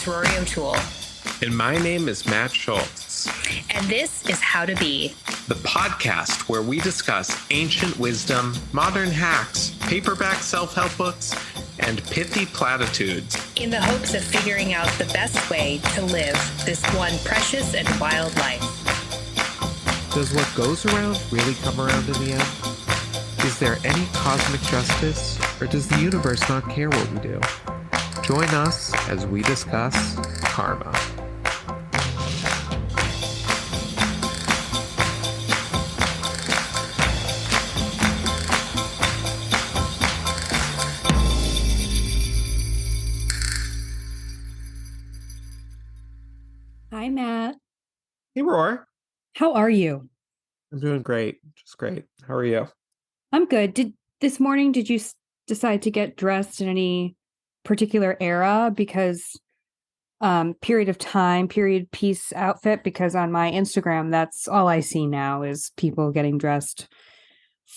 is Rory O'Toole. And my name is Matt Schultz. And this is How to Be, the podcast where we discuss ancient wisdom, modern hacks, paperback self-help books, and pithy platitudes in the hopes of figuring out the best way to live this one precious and wild life. Does what goes around really come around in the end? Is there any cosmic justice, or does the universe not care what we do? Join us as we discuss karma. Hi, Matt. Hey, Roar. How are you? I'm doing great. Just great. How are you? I'm good. This morning, did you decide to get dressed in any particular era? Because period of time, period piece outfit? Because on my Instagram, that's all I see now is people getting dressed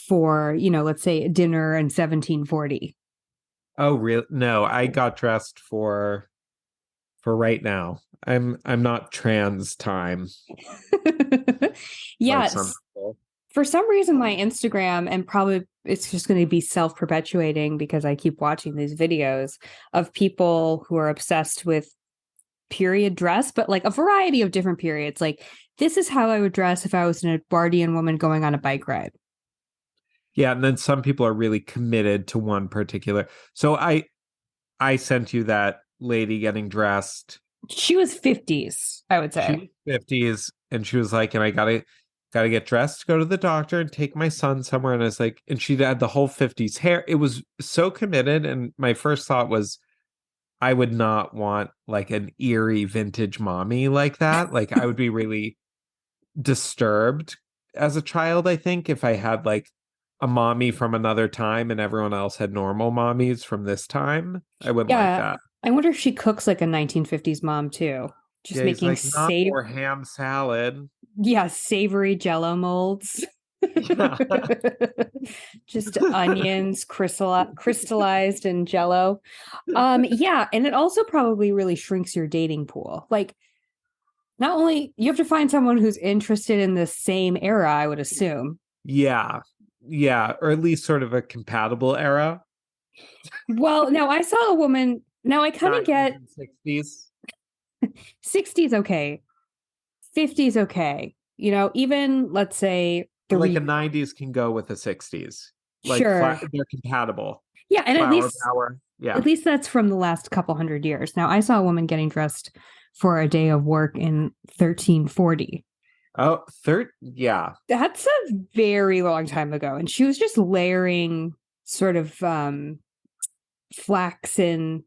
for, let's say dinner in 1740. Oh, really? No, I got dressed for right now. I'm not trans time. Yes. For some reason, my Instagram, and probably it's just going to be self-perpetuating because I keep watching these videos of people who are obsessed with period dress, but like a variety of different periods. Like, this is how I would dress if I was an Edwardian woman going on a bike ride. Yeah, and then some people are really committed to one particular. So I sent you that lady getting dressed. She was 50s, I would say. She was 50s, and she was like, and I gotta get dressed to go to the doctor and take my son somewhere. And I was like, and she had the whole 50s hair. It was so committed. And my first thought was, I would not want like an eerie vintage mommy like that. Like, I would be really disturbed as a child, I think, if I had like a mommy from another time and everyone else had normal mommies from this time. I wouldn't like that. I wonder if she cooks like a 1950s mom too. Just making like, not more ham salad. Yeah, savory Jello molds. Yeah. Just onions crystallized in Jello. Yeah, and it also probably really shrinks your dating pool. Like, not only you have to find someone who's interested in the same era, I would assume. Yeah, or at least sort of a compatible era. Well, now I saw a woman. Now I kind of get 60s. 60s okay, 50s okay. Even let's say like a 90s can go with the 60s. Like, sure, they're compatible. Yeah, and Flower at least power. Yeah, at least that's from the last couple hundred years. Now I saw a woman getting dressed for a day of work in 1340. Oh, yeah. That's a very long time ago, and she was just layering sort of flaxen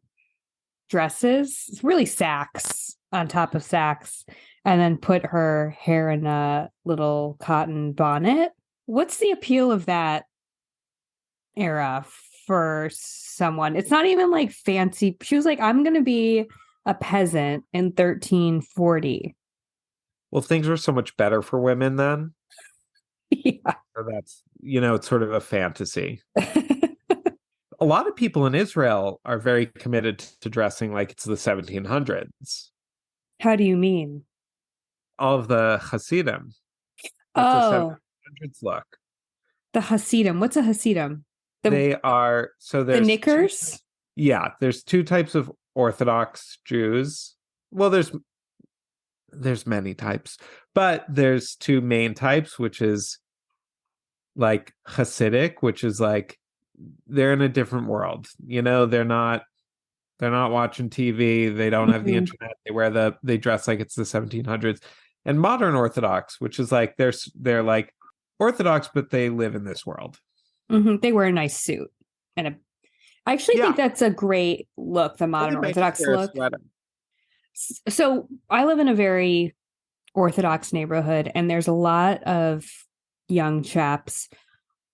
dresses, really sacks on top of sacks, and then put her hair in a little cotton bonnet. What's the appeal of that era for someone? It's not even like fancy. She was like, I'm going to be a peasant in 1340. Well, things were so much better for women then. Yeah. So that's, it's sort of a fantasy. A lot of people in Israel are very committed to dressing like it's the 1700s. How do you mean? All of the Hasidim. That's the 1700s look. The Hasidim. What's a Hasidim? They are, so there's... The knickers? There's two types of Orthodox Jews. Well, there's many types, but there's two main types, which is like Hasidic, which is like they're in a different world. They're not watching TV. They don't have the internet. They dress like it's the 1700s. And modern Orthodox, which is like they're like Orthodox, but they live in this world. Mm-hmm. They wear a nice suit I actually think that's a great look. The modern Orthodox look. So I live in a very Orthodox neighborhood, and there's a lot of young chaps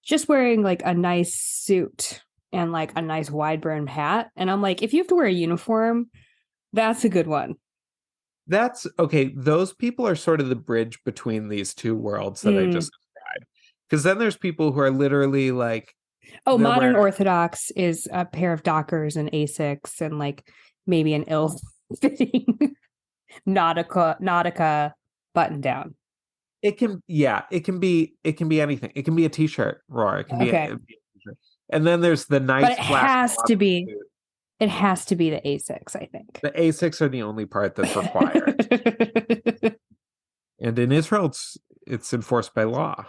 just wearing like a nice suit and like a nice wide brimmed hat. And I'm like, if you have to wear a uniform, that's a good one. That's okay. Those people are sort of the bridge between these two worlds that I just described. Because then there's people who are literally like, modern Orthodox is a pair of Dockers and Asics and like maybe an fitting Nautica button down. It can be anything. It can be a t-shirt, Roar. It can be a t-shirt. And then there's the nice, but it has to be suit. It has to be the Asics, I think. The Asics are the only part that's required. And in Israel, it's enforced by law.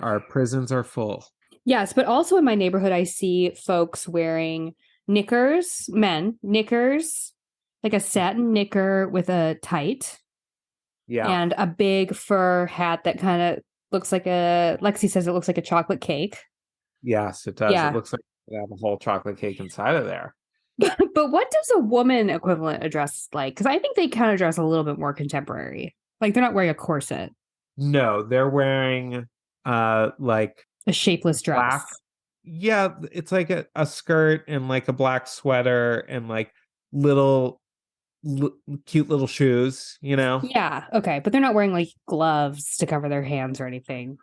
Our prisons are full. Yes, but also in my neighborhood, I see folks wearing knickers, like a satin knicker with a tight. Yeah. And a big fur hat that kind of looks like Lexi says it looks like a chocolate cake. Yes, it does. Yeah. It looks like they have a whole chocolate cake inside of there. But what does a woman equivalent dress like? Because I think they kind of dress a little bit more contemporary. Like they're not wearing a corset. No, they're wearing like a shapeless dress. Black. Yeah, it's like a skirt and like a black sweater and like cute little shoes, you know? Yeah, okay. But they're not wearing like gloves to cover their hands or anything.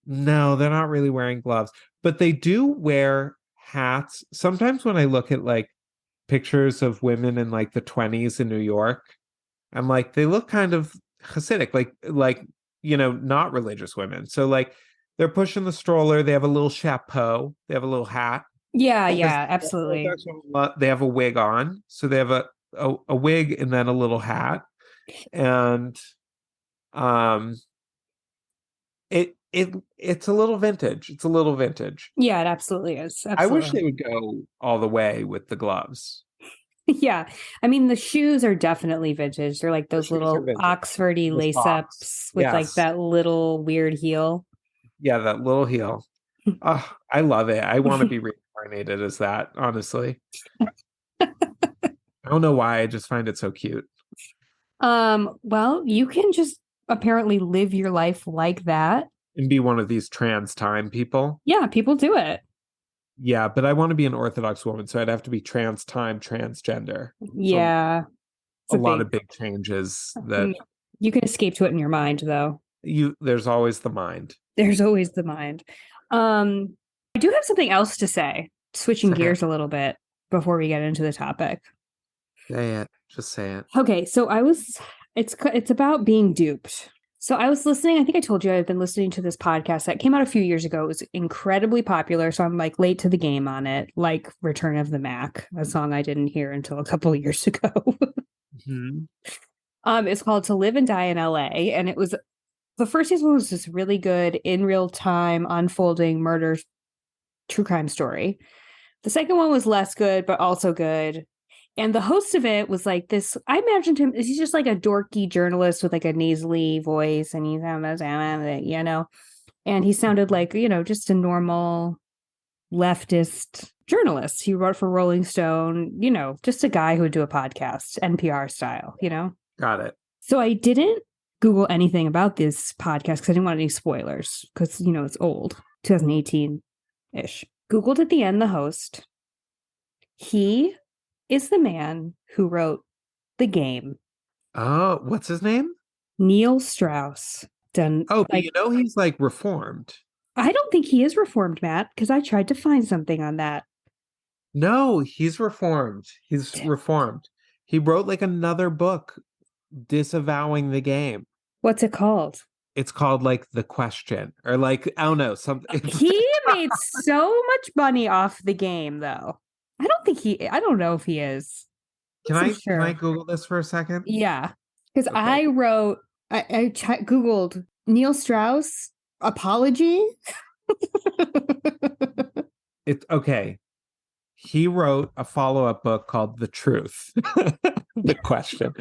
No, they're not really wearing gloves, but they do wear hats. Sometimes when I look at like pictures of women in like the 20s in New York, I'm like, they look kind of Hasidic, like, you know, not religious women. So like they're pushing the stroller. They have a little chapeau. They have a little hat. Yeah, absolutely. They have a wig on. So they have a wig and then a little hat. And it's a little vintage. It's a little vintage. Yeah, it absolutely is. Absolutely. I wish they would go all the way with the gloves. Yeah. I mean, the shoes are definitely vintage. They're like those little Oxfordy lace-ups with like that little weird heel. Yeah, that little heel. Oh, I love it. I want to be reincarnated as that, honestly. I don't know why. I just find it so cute. Well, you can just apparently live your life like that. And be one of these trans time people. Yeah, people do it. Yeah, but I want to be an Orthodox woman, so I'd have to be trans time, transgender. Yeah. So a lot of big changes that you can escape to it in your mind, though. There's always the mind. There's always the mind. I do have something else to say, switching gears a little bit before we get into the topic. Say it. Just say it. Okay, so it's about being duped. So I was listening, I think I told you I've been listening to this podcast that came out a few years ago. It was incredibly popular, so I'm like late to the game on it, like Return of the Mac, a song I didn't hear until a couple of years ago. It's called To Live and Die in LA, and the first season was this really good in real time unfolding murder true crime story. The second one was less good, but also good. And the host of it was like this, I imagined him, he's just like a dorky journalist with like a nasally voice, and he's, you know, and he sounded like, you know, just a normal leftist journalist. He wrote for Rolling Stone, you know, just a guy who would do a podcast, NPR style, you know? Got it. So I didn't Google anything about this podcast because I didn't want any spoilers because, you know, it's old, 2018-ish. Googled at the end the host. He is the man who wrote The Game. Oh, what's his name? Neil Strauss. But you know he's like reformed. I don't think he is reformed, Matt, because I tried to find something on that. No, he's reformed. He's reformed. He wrote like another book disavowing the game. What's it called? It's called like The Question, or like, I don't know, something. He made so much money off the game, though. I don't know if he is. Can I Google this for a second? Yeah. Because okay. I Googled Neil Strauss apology. It's okay. He wrote a follow-up book called The Truth. The Question.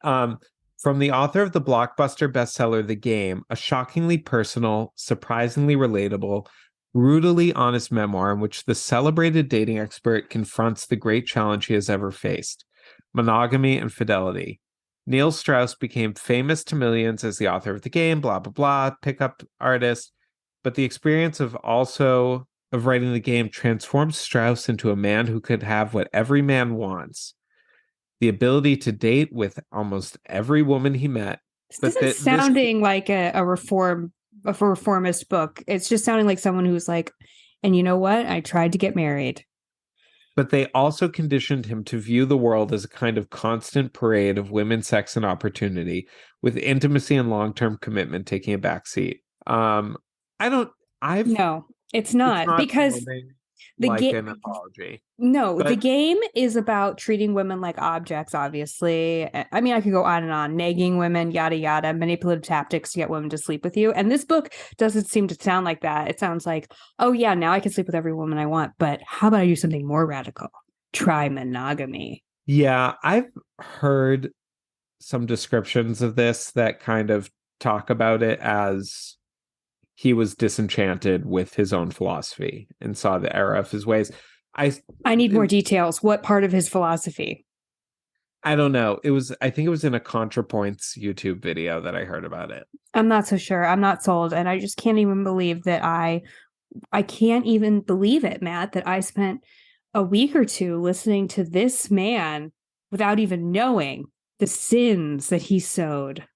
From the author of the blockbuster bestseller, The Game, a shockingly personal, surprisingly relatable, brutally honest memoir in which the celebrated dating expert confronts the great challenge he has ever faced: monogamy and fidelity. Neil Strauss became famous to millions as the author of The Game, blah, blah, blah, pickup artist. But the experience of writing The Game transformed Strauss into a man who could have what every man wants: the ability to date with almost every woman he met. This isn't sounding like a reformist book. It's just sounding like someone who's like, and you know what? I tried to get married. but they also conditioned him to view the world as a kind of constant parade of women, sex, and opportunity, with intimacy and long-term commitment taking a backseat. I don't. No, it's not because the like an apology. No, but the game is about treating women like objects, obviously. I mean, I could go on and on, nagging women, yada, yada, manipulative tactics to get women to sleep with you. And this book doesn't seem to sound like that. It sounds like, oh, yeah, now I can sleep with every woman I want. But how about I do something more radical? Try monogamy. Yeah, I've heard some descriptions of this that kind of talk about it as he was disenchanted with his own philosophy and saw the error of his ways. I need more details. What part of his philosophy? I don't know. I think it was in a ContraPoints YouTube video that I heard about it. I'm not so sure. I'm not sold. And I just can't even believe that I can't even believe it, Matt, that I spent a week or two listening to this man without even knowing the sins that he sowed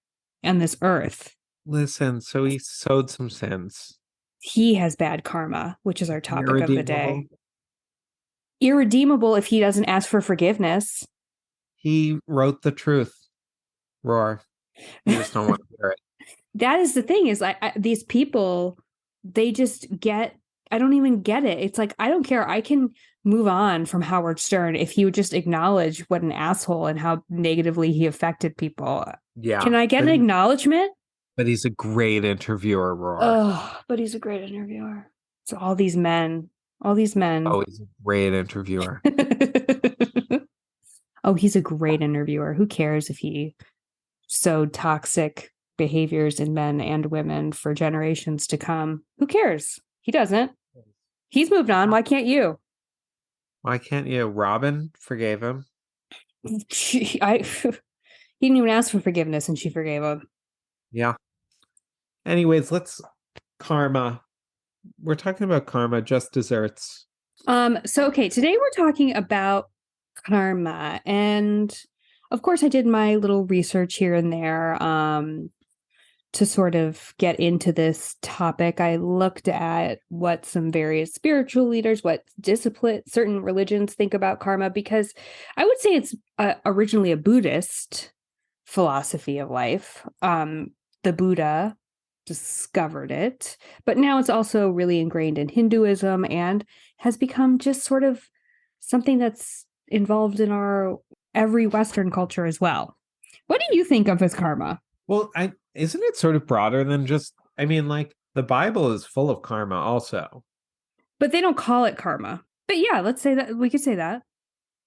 on this earth. Listen, so he sowed some sins. He has bad karma, which is our topic of the day. Irredeemable if he doesn't ask for forgiveness. He wrote the truth. Roar. You just don't want to hear it. That is the thing, is these people, they just get, I don't even get it. It's like, I don't care. I can move on from Howard Stern if he would just acknowledge what an asshole and how negatively he affected people. Yeah. Can I get an acknowledgement? But he's a great interviewer, Roar. Oh, but he's a great interviewer. So all these men. Oh, he's a great interviewer. Oh, he's a great interviewer. Who cares if he sowed toxic behaviors in men and women for generations to come? Who cares? He doesn't. He's moved on. Why can't you? Why can't you? Robin forgave him. He didn't even ask for forgiveness and she forgave him. Yeah. Anyways, karma. We're talking about karma, just desserts. So okay, today we're talking about karma. And of course I did my little research here and there to sort of get into this topic. I looked at what some various spiritual leaders, what certain religions think about karma, because I would say it's originally a Buddhist philosophy of life. The Buddha discovered it, but now it's also really ingrained in Hinduism and has become just sort of something that's involved in our every Western culture as well. What do you think of as karma? Well, isn't it sort of broader than just, I mean, like the Bible is full of karma also. But they don't call it karma. But yeah, let's say that, we could say that.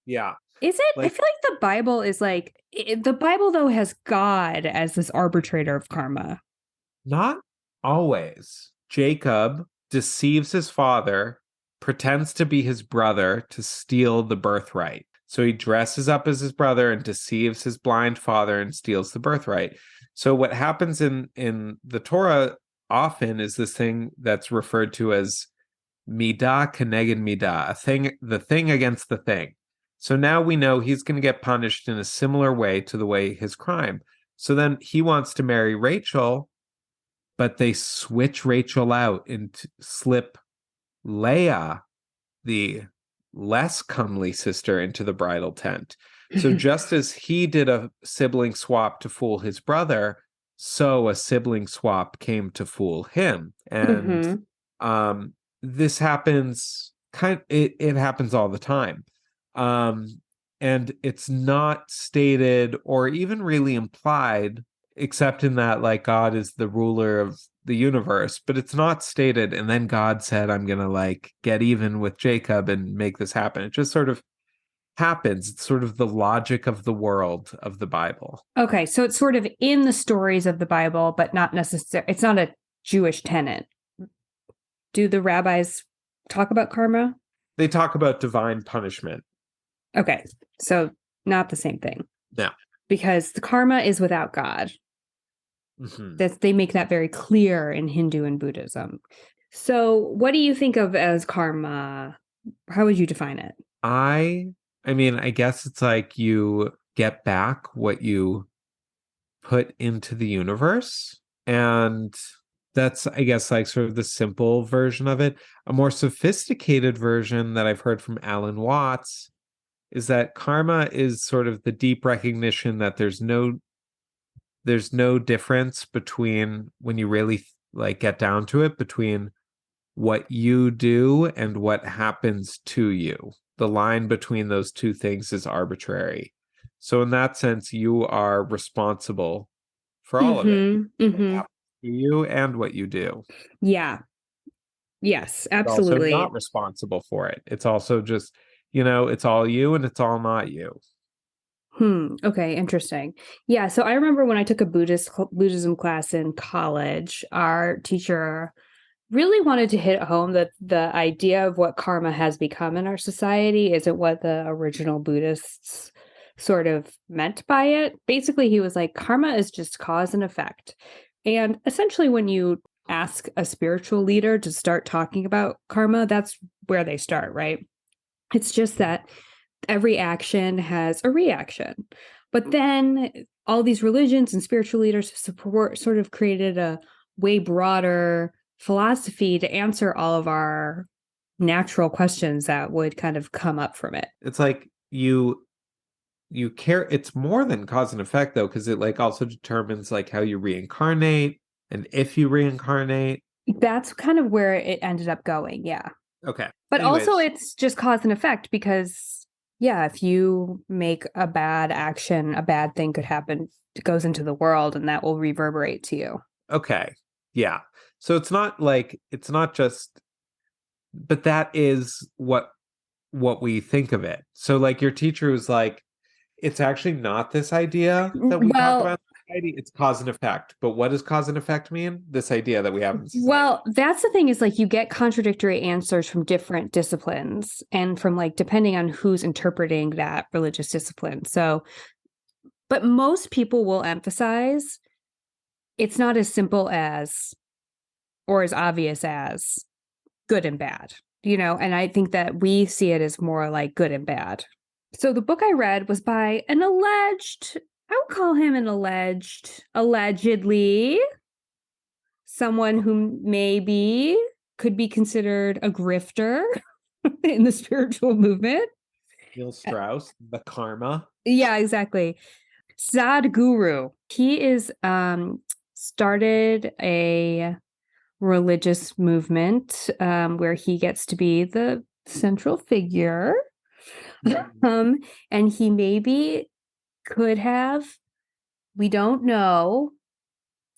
Yeah. Is it? I feel like the Bible is like, the Bible though has God as this arbitrator of karma. Not always. Jacob deceives his father, pretends to be his brother to steal the birthright. So he dresses up as his brother and deceives his blind father and steals the birthright. So what happens in the Torah often is this thing that's referred to as midah keneged midah, the thing against the thing. So now we know he's going to get punished in a similar way to the way his crime. So then he wants to marry Rachel, but they switch Rachel out and slip Leah, the less comely sister, into the bridal tent. So just as he did a sibling swap to fool his brother, so a sibling swap came to fool him. And this happens it happens all the time. And it's not stated or even really implied, except in that like God is the ruler of the universe, but it's not stated. And then God said, I'm going to like get even with Jacob and make this happen. It just sort of happens. It's sort of the logic of the world of the Bible. Okay. So it's sort of in the stories of the Bible, but not necessarily, it's not a Jewish tenet. Do the rabbis talk about karma? They talk about divine punishment. Okay. So not the same thing. No. Because the karma is without God. They make that very clear in Hindu and Buddhism. So what do you think of as karma? How would you define it? I mean, I guess it's like you get back what you put into the universe. And That's, I guess, like sort of the simple version of it. A more sophisticated version that I've heard from Alan Watts is that karma is sort of the deep recognition that there's no difference between, when you really like get down to it, between what you do and what happens to you. The line between those two things is arbitrary. So in that sense, you are responsible for all of it. What happens to you and what you do. Yeah. Yes, Also absolutely. not responsible for it. It's also just, it's all you and it's all not you. Okay, interesting. Yeah, so I remember when I took a Buddhism class in college, our teacher really wanted to hit home that the idea of what karma has become in our society isn't what the original Buddhists sort of meant by it. Basically, he was like, karma is just cause and effect. And essentially, when you ask a spiritual leader to start talking about karma, that's where they start, right? It's just that every action has a reaction. But then all these religions and spiritual leaders sort of created a way broader philosophy to answer all of our natural questions that would kind of come up from it. It's like you care. It's more than cause and effect, though, because it like also determines like how you reincarnate and if you reincarnate. That's kind of where it ended up going. Yeah. Okay. But also it's just cause and effect because, yeah, if you make a bad action, a bad thing could happen. It goes into the world and that will reverberate to you. Okay. Yeah. So it's not just, but that is what we think of it. So like your teacher was like, it's actually not this idea that we talk about in society. It's cause and effect. But what does cause and effect mean? This idea that we have in society. Well, that's the thing, is like you get contradictory answers from different disciplines and from like depending on who's interpreting that religious discipline. So, but most people will emphasize it's not as simple as or as obvious as good and bad, and I think that we see it as more like good and bad. So the book I read was by I would call him allegedly, someone who maybe could be considered a grifter in the spiritual movement. Neil Strauss, the karma. Yeah, exactly. Sadhguru. He is started a religious movement where he gets to be the central figure. And he maybe could have, we don't know,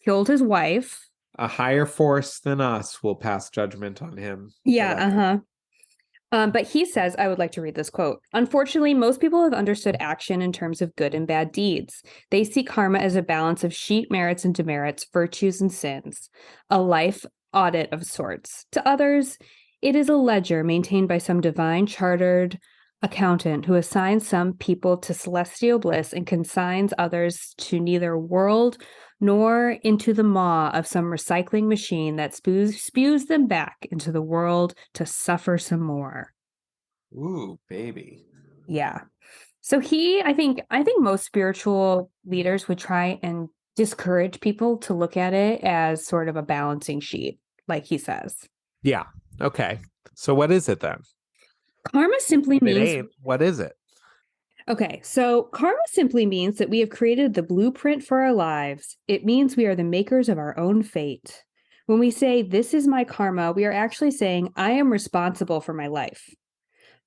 killed his wife. A higher force than us will pass judgment on him. Yeah, but he says, I would like to read this quote. Unfortunately, most people have understood action in terms of good and bad deeds. They see karma as a balance of sheet merits and demerits, virtues and sins, a life audit of sorts. To others, it is a ledger maintained by some divine chartered accountant who assigns some people to celestial bliss and consigns others to neither world nor into the maw of some recycling machine that spews them back into the world to suffer some more. Ooh, baby. Yeah. So I think most spiritual leaders would try and discourage people to look at it as sort of a balancing sheet, like he says. Yeah. Okay. So what is it then? Karma simply means... What is it? Okay, so karma simply means that we have created the blueprint for our lives. It means we are the makers of our own fate. When we say, this is my karma, we are actually saying, I am responsible for my life.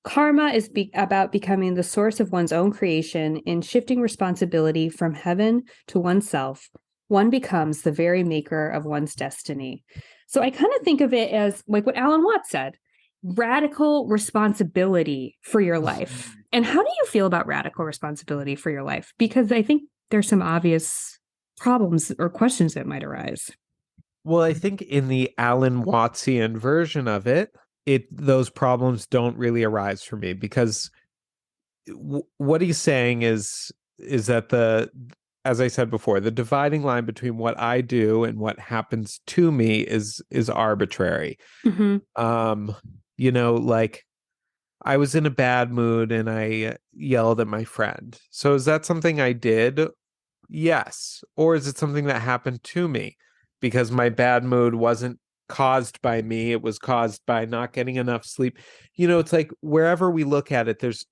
Karma is about becoming the source of one's own creation. In shifting responsibility from heaven to oneself, one becomes the very maker of one's destiny. So I kind of think of it as like what Alan Watts said. Radical responsibility for your life. And how do you feel about radical responsibility for your life? Because I think there's some obvious problems or questions that might arise. Well, I think in the Alan Wattsian version of it, those problems don't really arise for me, because what he's saying is that as I said before, the dividing line between what I do and what happens to me is arbitrary. Mm-hmm. Like I was in a bad mood and I yelled at my friend. So is that something I did? Yes. Or is it something that happened to me? because my bad mood wasn't caused by me. It was caused by not getting enough sleep. It's like wherever we look at it, there's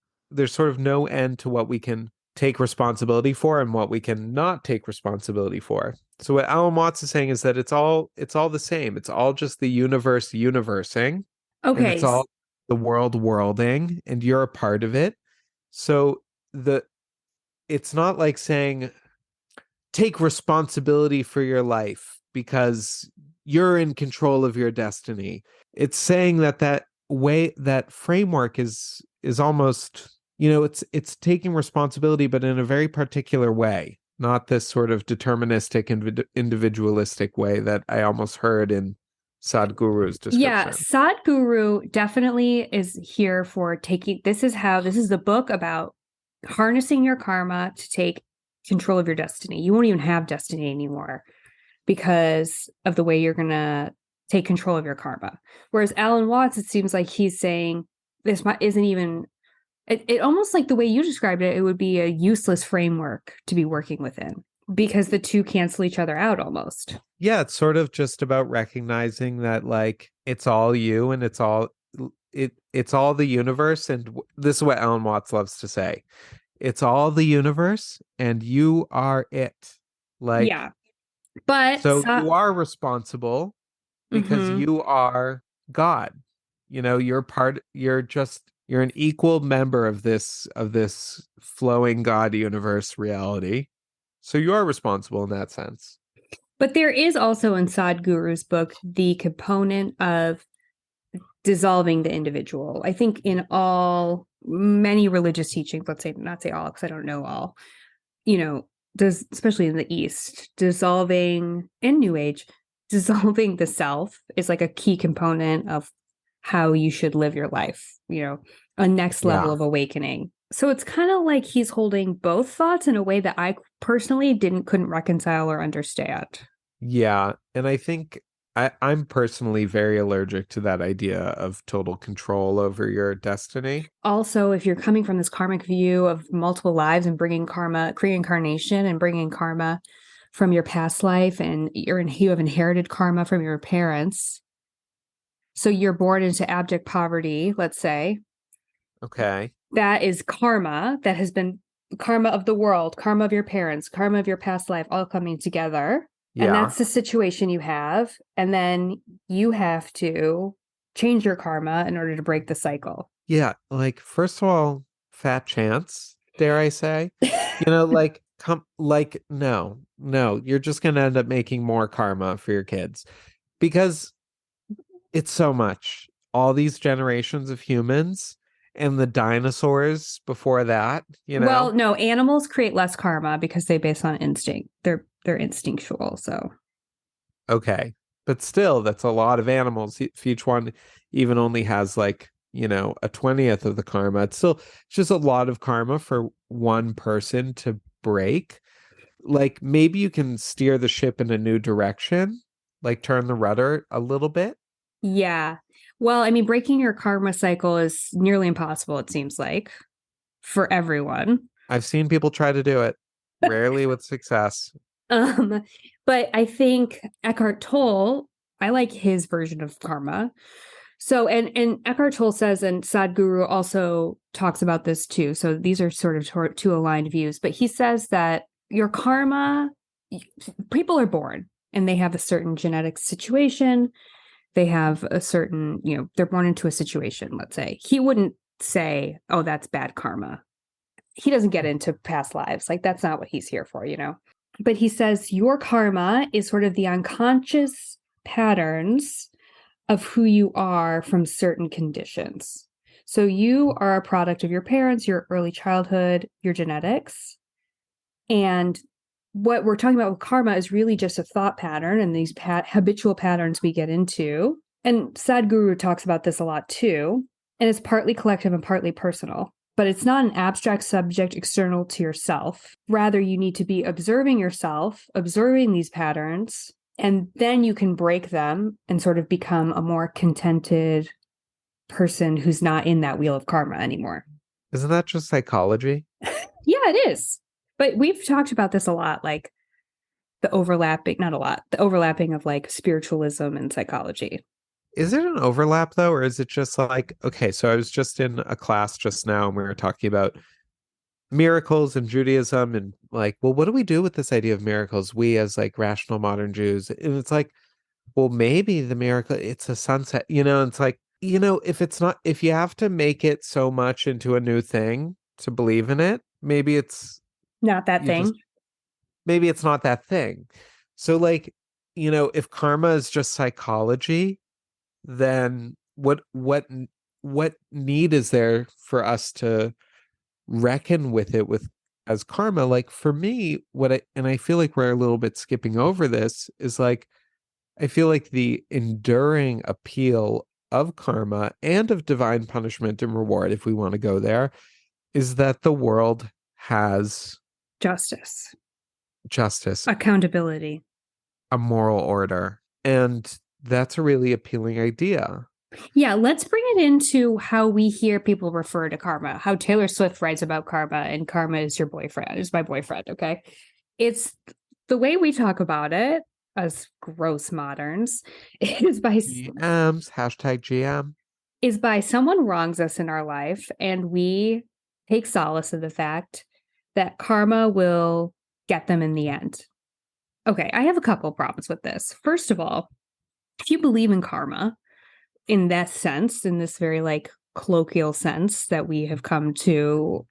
sort of no end to what we can take responsibility for and what we can not take responsibility for. So what Alan Watts is saying is that it's all the same. It's all just the universe universing. Okay. And it's all the world worlding, and you're a part of it. So it's not like saying take responsibility for your life because you're in control of your destiny. It's saying that framework is almost, it's taking responsibility, but in a very particular way, not this sort of deterministic and individualistic way that I almost heard in Sadhguru's description. Yeah, Sadhguru definitely is here for this is the book about harnessing your karma to take control of your destiny. You won't even have destiny anymore because of the way you're going to take control of your karma. Whereas Alan Watts, it seems like he's saying this isn't even, it almost like the way you described it, it would be a useless framework to be working within because the two cancel each other out almost. Yeah, it's sort of just about recognizing that like it's all you and it's all the universe. And this is what Alan Watts loves to say. It's all the universe and you are it. Like, yeah. But so you are responsible because you are God. You're an equal member of this flowing God universe reality. So you are responsible in that sense. But there is also in Sadhguru's book the component of dissolving the individual. I think in many religious teachings, not say all because I don't know all, especially in the East, dissolving in New Age, dissolving the self is like a key component of how you should live your life, a next level of awakening. So it's kind of like he's holding both thoughts in a way that I personally couldn't reconcile or understand. Yeah. And I think I'm personally very allergic to that idea of total control over your destiny. Also, if you're coming from this karmic view of multiple lives and bringing karma, reincarnation and bringing karma from your past life, and you have inherited karma from your parents. So you're born into abject poverty, let's say. Okay. That is karma that has been karma of the world, karma of your parents, karma of your past life, all coming together. Yeah. And that's the situation you have. And then you have to change your karma in order to break the cycle. Yeah. Like, first of all, fat chance, dare I say, no, you're just going to end up making more karma for your kids because it's so much. All these generations of humans and the dinosaurs before that, Well, no, animals create less karma because they base on instinct. They're instinctual, so. Okay. But still, that's a lot of animals. If each one even only has like, a 20th of the karma, it's just a lot of karma for one person to break. Like maybe you can steer the ship in a new direction, like turn the rudder a little bit. Yeah. Well, I mean, breaking your karma cycle is nearly impossible, it seems like, for everyone. I've seen people try to do it, rarely with success. But I think Eckhart Tolle, I like his version of karma. So, and Eckhart Tolle says, and Sadhguru also talks about this too. So these are sort of two aligned views, but he says that your karma, people are born and they have a certain genetic situation. They have a certain, they're born into a situation, let's say. He wouldn't say, oh, that's bad karma. He doesn't get into past lives. Like, that's not what he's here for, But he says your karma is sort of the unconscious patterns of who you are from certain conditions. So you are a product of your parents, your early childhood, your genetics. And what we're talking about with karma is really just a thought pattern and these habitual patterns we get into. And Sadhguru talks about this a lot too. And it's partly collective and partly personal. But it's not an abstract subject external to yourself. Rather, you need to be observing yourself, observing these patterns, and then you can break them and sort of become a more contented person who's not in that wheel of karma anymore. Isn't that just psychology? Yeah, it is. But we've talked about this a lot. Like, the overlapping of like spiritualism and psychology. Is it an overlap though, or is it just like, okay, so I was just in a class just now and we were talking about miracles and Judaism and like, well, what do we do with this idea of miracles? We as like rational modern Jews. And it's like, well, maybe the miracle, it's a sunset, it's like, if you have to make it so much into a new thing to believe in it, maybe it's not that thing. Maybe it's not that thing. So like, if karma is just psychology, then what need is there for us to reckon with it as karma? Like for me, and I feel like we're a little bit skipping over this, is like I feel like the enduring appeal of karma and of divine punishment and reward, if we want to go there, is that the world has justice, accountability, a moral order, and that's a really appealing idea. Yeah, let's bring it into how we hear people refer to karma, how Taylor Swift writes about karma, and karma is my boyfriend, okay? It's the way we talk about it as gross moderns is by GMs, #GM, is by someone wrongs us in our life, and we take solace in the fact that karma will get them in the end. Okay, I have a couple problems with this. First of all, if you believe in karma in that sense, in this very like colloquial sense that we have come to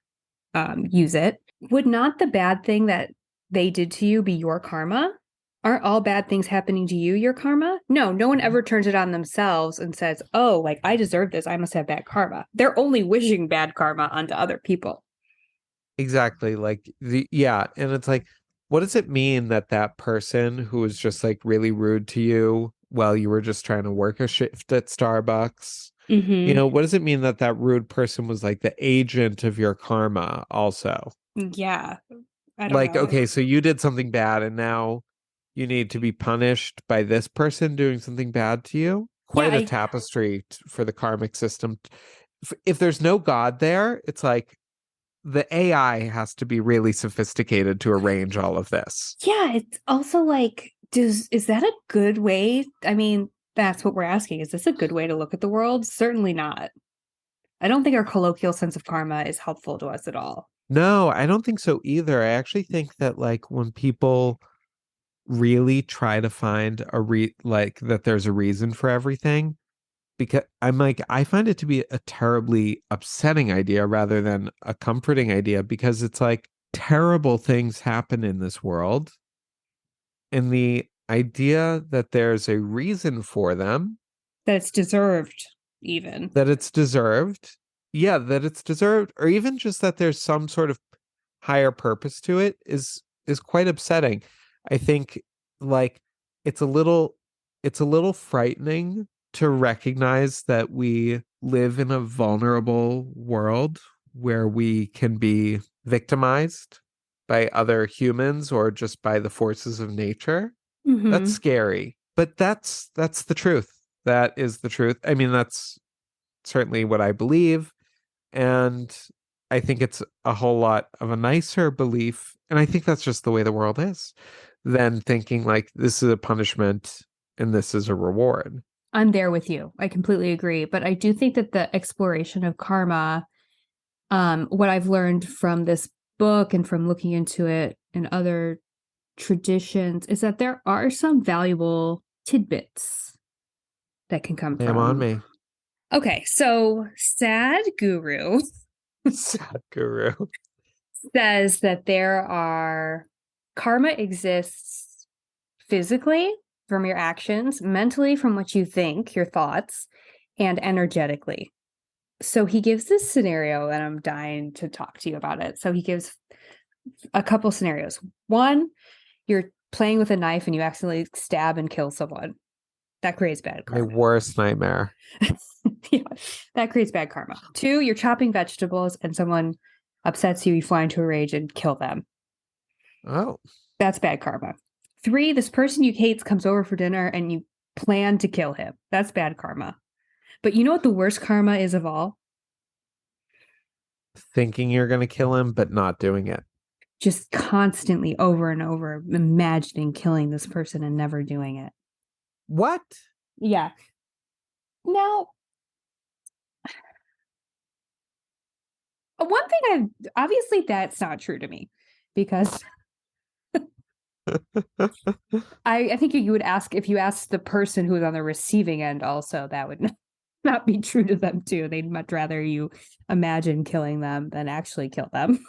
use it, would not the bad thing that they did to you be your karma? Aren't all bad things happening to you your karma? No one ever turns it on themselves and says, oh, like I deserve this, I must have bad karma. They're only wishing bad karma onto other people. Exactly. Like and it's like, what does it mean that person who was just like really rude to you while you were just trying to work a shift at Starbucks? Mm-hmm. What does it mean that rude person was like the agent of your karma also? Yeah. I don't like, know. Okay, so you did something bad and now you need to be punished by this person doing something bad to you? Quite a tapestry for the karmic system. If there's no God there, it's like the AI has to be really sophisticated to arrange all of this. Yeah, it's also like, is that a good way? I mean, that's what we're asking. Is this a good way to look at the world? Certainly not. I don't think our colloquial sense of karma is helpful to us at all. No, I don't think so either. I actually think that like when people really try to find that there's a reason for everything, because I find it to be a terribly upsetting idea rather than a comforting idea, because it's like terrible things happen in this world. And the idea that there's a reason for them, that it's deserved, even. That it's deserved. Yeah, that it's deserved, or even just that there's some sort of higher purpose to it is quite upsetting. I think like it's a little frightening to recognize that we live in a vulnerable world where we can be victimized by other humans or just by the forces of nature. Mm-hmm. That's scary, but that's the truth. That is the truth. I mean, that's certainly what I believe, and I think it's a whole lot of a nicer belief, and I think that's just the way the world is, than thinking like this is a punishment and this is a reward. I'm there with you. I completely agree. But I do think that the exploration of karma, what I've learned from this book and from looking into it in other traditions, is that there are some valuable tidbits that can come from. On me. Okay, so Sadhguru says that karma exists physically from your actions, mentally from what you think, your thoughts, and energetically. So he gives this scenario, and I'm dying to talk to you about it. So he gives a couple scenarios. One, you're playing with a knife and you accidentally stab and kill someone. That creates bad karma. My worst nightmare. Yeah, that creates bad karma. 2, you're chopping vegetables and someone upsets you, you fly into a rage and kill them. Oh. That's bad karma. 3, this person you hate comes over for dinner and you plan to kill him. That's bad karma. But you know what the worst karma is of all? Thinking you're going to kill him, but not doing it. just constantly over and over imagining killing this person and never doing it. What? Yeah. Now, one thing obviously that's not true to me, because I think you would ask, if you asked the person who was on the receiving end also, that would not be true to them too. They'd much rather you imagine killing them than actually kill them.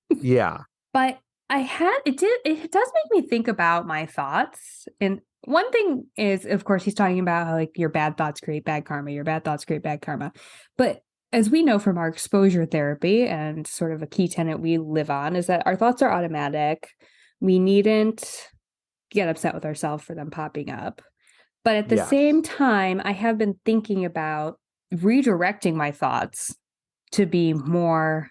Yeah. But it does make me think about my thoughts. And one thing is, of course, he's talking about how like your bad thoughts create bad karma, your bad thoughts create bad karma. But as we know from our exposure therapy, and sort of a key tenet we live on, is that our thoughts are automatic. We needn't get upset with ourselves for them popping up. But at the same time, I have been thinking about redirecting my thoughts to be more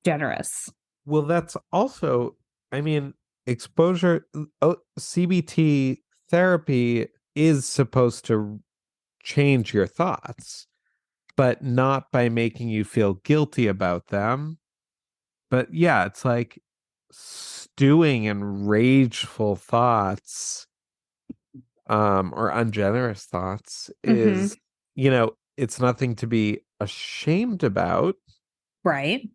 generous. Well, that's also, I mean, CBT therapy is supposed to change your thoughts, but not by making you feel guilty about them. But yeah, it's like stewing in rageful thoughts, or ungenerous thoughts is, it's nothing to be ashamed about. Right.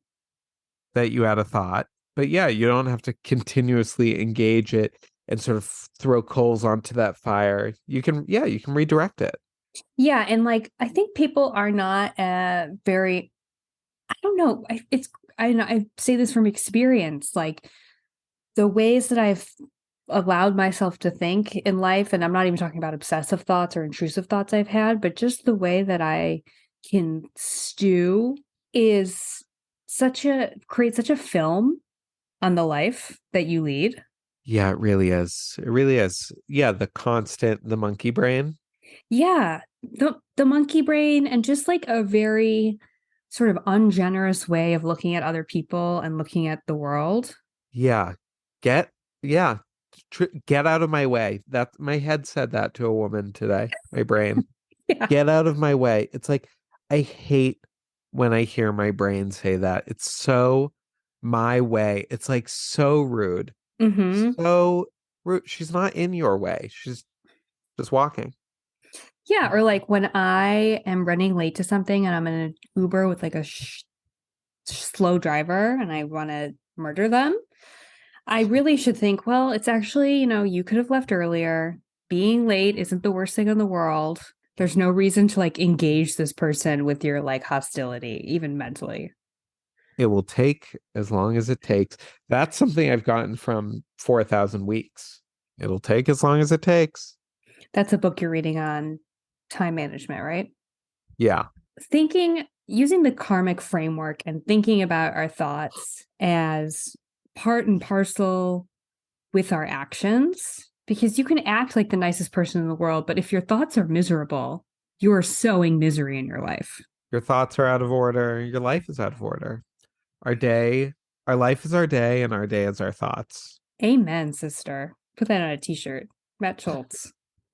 That you had a thought, but yeah, you don't have to continuously engage it and sort of throw coals onto that fire. You can redirect it. Yeah. And like, I think people are not very, I don't know. I say this from experience, like the ways that I've allowed myself to think in life, and I'm not even talking about obsessive thoughts or intrusive thoughts I've had, but just the way that I can stew is creates such a film on the life that you lead. Yeah, it really is. It really is. Yeah, the monkey brain. Yeah, the monkey brain, and just like a very sort of ungenerous way of looking at other people and looking at the world. Yeah. Get out of my way. That my head said that to a woman today. My brain. Yeah. Get out of my way. It's like I hate when I hear my brain say that. It's so my way. It's like so rude. Mm-hmm. So rude. She's not in your way. She's just walking. Yeah, or like when I am running late to something and I'm in an Uber with like a slow driver and I want to murder them, I really should think, well, it's actually, you could have left earlier. Being late isn't the worst thing in the world. There's no reason to like engage this person with your like hostility, even mentally. It will take as long as it takes. That's something I've gotten from 4,000 Weeks. It'll take as long as it takes. That's a book you're reading on time management, right? Yeah. Using the karmic framework and thinking about our thoughts as part and parcel with our actions, because you can act like the nicest person in the world, but if your thoughts are miserable, you are sowing misery in your life. Your thoughts are out of order. Your life is out of order. Our life is our day, and our day is our thoughts. Amen, sister. Put that on a t-shirt. Matt Schultz.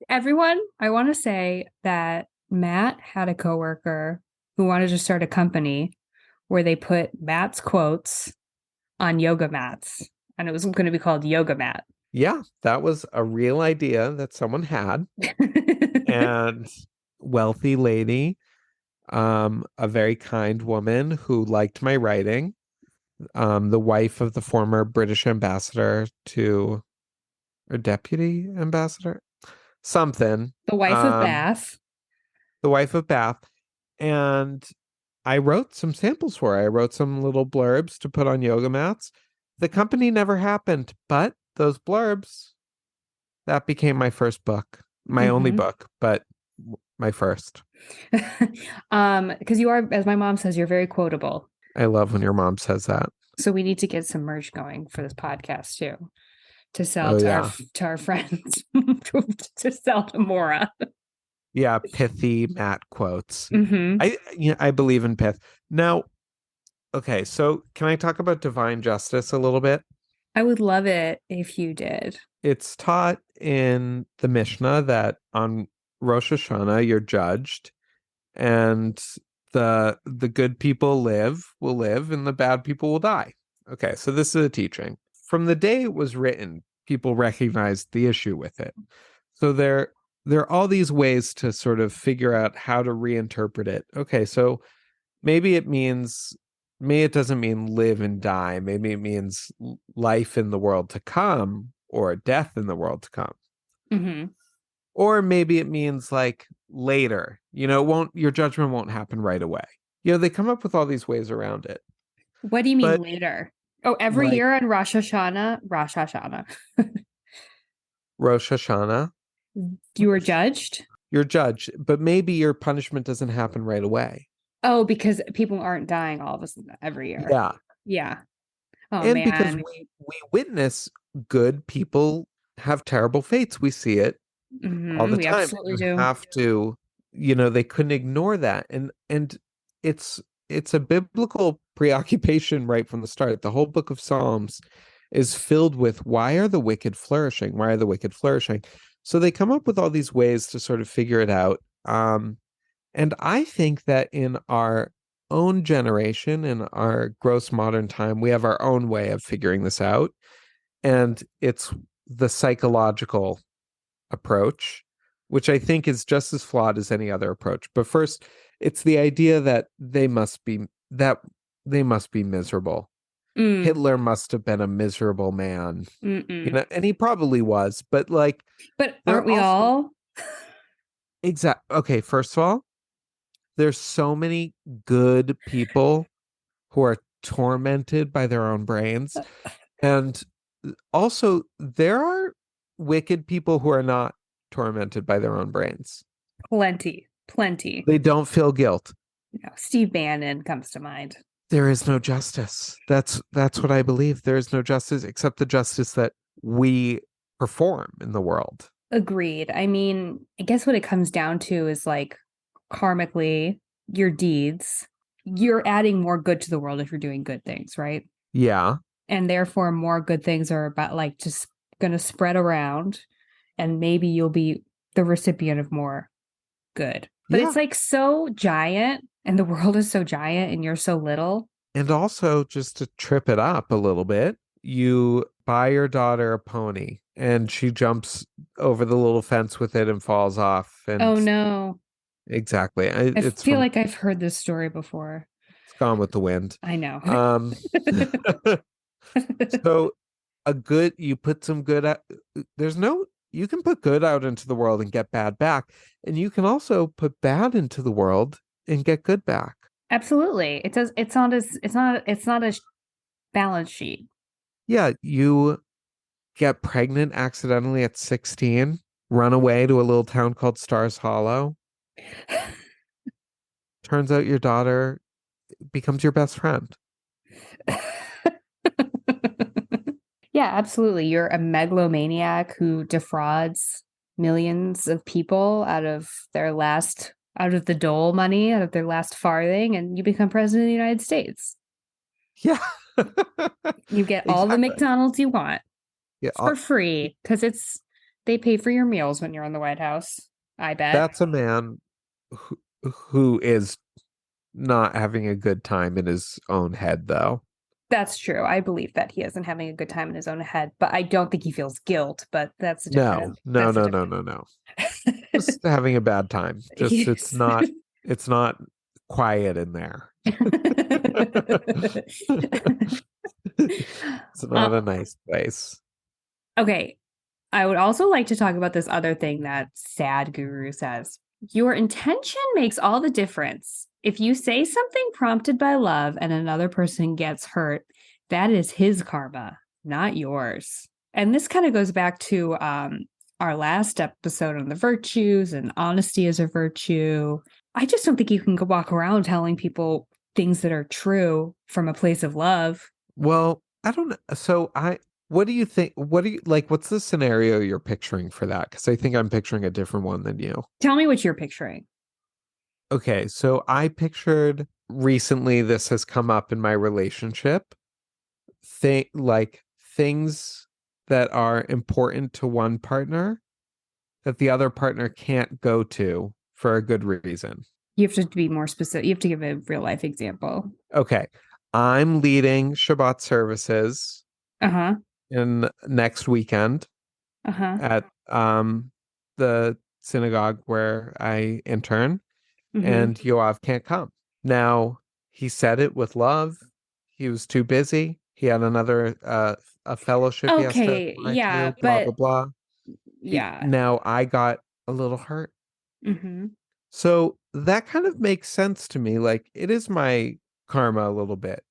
Everyone, I want to say that Matt had a coworker who wanted to start a company where they put Matt's quotes on yoga mats, and it was going to be called Yoga Mat. Yeah, that was a real idea that someone had. And wealthy lady, a very kind woman who liked my writing, the wife of the former British ambassador or deputy ambassador, something. The wife of Bath. The wife of Bath. And I wrote some samples for her. I wrote some little blurbs to put on yoga mats. The company never happened, but those blurbs, that became my first book. My only book, but my first. Because you are, as my mom says, you're very quotable. I love when your mom says that. So we need to get some merch going for this podcast too, to sell to our friends, to sell to Mora. Yeah, pithy Matt quotes. I believe in pith. Now, okay, so can I talk about divine justice a little bit? I would love it if you did. It's taught in the Mishnah that on Rosh Hashanah you're judged, and the good people will live, and the bad people will die. Okay, so this is a teaching. from the day it was written, people recognized the issue with it. So there are all these ways to sort of figure out how to reinterpret it. Okay, so maybe it doesn't mean live and die. Maybe it means life in the world to come or death in the world to come. Mm-hmm. Or maybe it means like later, your judgment won't happen right away. They come up with all these ways around it. What do you mean later? Oh, every year on Rosh Hashanah. Rosh Hashanah. You were judged? You're judged, but maybe your punishment doesn't happen right away. Oh, because people aren't dying all of a sudden every year. Yeah. Yeah. Oh, and man. Because we witness good people have terrible fates. We see it all the we time. Absolutely do. Have to, they couldn't ignore that. And it's a biblical preoccupation right from the start. The whole book of Psalms is filled with, why are the wicked flourishing? Why are the wicked flourishing? So they come up with all these ways to sort of figure it out. And I think that in our own generation, in our gross modern time, we have our own way of figuring this out. And it's the psychological approach, which I think is just as flawed as any other approach. But first, it's the idea that they must be miserable. Hitler must have been a miserable man. And he probably was, but aren't we all? Exactly. Okay, first of all, there's so many good people who are tormented by their own brains. And also, there are wicked people who are not tormented by their own brains. Plenty. They don't feel guilt. No, Steve Bannon comes to mind. There is no justice. That's what I believe. There is no justice except the justice that we perform in the world. Agreed. I mean, I guess what it comes down to is karmically, your deeds, you're adding more good to the world if you're doing good things, right? Yeah. And therefore more good things are about just going to spread around, and maybe you'll be the recipient of more good. But it's so giant, and the world is so giant and you're so little. And also, just to trip it up a little bit, you buy your daughter a pony and she jumps over the little fence with it and falls off. And oh no. Exactly. I feel like I've heard this story before. It's Gone with the Wind. I know. So you put some good out. You can put good out into the world and get bad back. And you can also put bad into the world and get good back. Absolutely. It's not a balance sheet. Yeah. You get pregnant accidentally at 16, run away to a little town called Stars Hollow. Turns out your daughter becomes your best friend. Yeah, absolutely. You're a megalomaniac who defrauds millions of people out of the dole money, out of their last farthing, and you become president of the United States. Yeah. You get all the McDonald's you want. Yeah, for free, because they pay for your meals when you're in the White House. I bet. That's a man who is not having a good time in his own head, though. That's true. I believe that he isn't having a good time in his own head, but I don't think he feels guilt. But that's a different. No. Just having a bad time. Just it's not quiet in there. It's not a nice place. Okay. I would also like to talk about this other thing that Sad Guru says. Your intention makes all the difference. If you say something prompted by love and another person gets hurt, that is his karma, not yours. And this kind of goes back to our last episode on the virtues and honesty as a virtue. I just don't think you can walk around telling people things that are true from a place of love. Well, I don't know. So what do you think? What's the scenario you're picturing for that? Because I think I'm picturing a different one than you. Tell me what you're picturing. Okay, so I pictured recently, this has come up in my relationship. Things that are important to one partner that the other partner can't go to for a good reason. You have to be more specific. You have to give a real life example. Okay. I'm leading Shabbat services. Uh-huh. in next weekend at the synagogue where I intern, and Yoav can't come. Now, he said it with love. He was too busy. He had another a fellowship he has to Okay, apply yeah, to, blah, but blah, blah. yeah. Now I got a little hurt. Mm-hmm. So that kind of makes sense to me. Like, it is my karma a little bit.